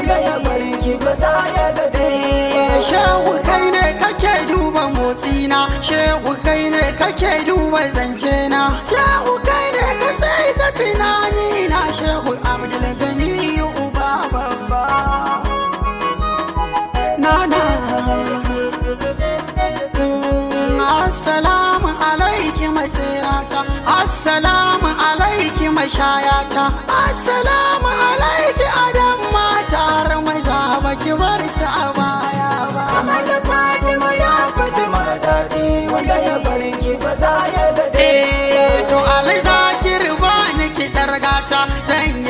wanda ya bari ki ba za ya gade. Shehu kai ne kake duba motsina, shehu kai ne kake duba zancena, shehu kai ne ka sai ta tunani na, shehu Abdul Gani uba babba. Nana assalamu alaiki matsirata, assalamu alaiki mashayata, assalamu alaiki adam matar maza baki bar su a baya ba. Kamar da Fatima ya faci mara daɗi wanda ya bari ki ba za ya gade. To Ali Zakir ba ni ki dargata, zan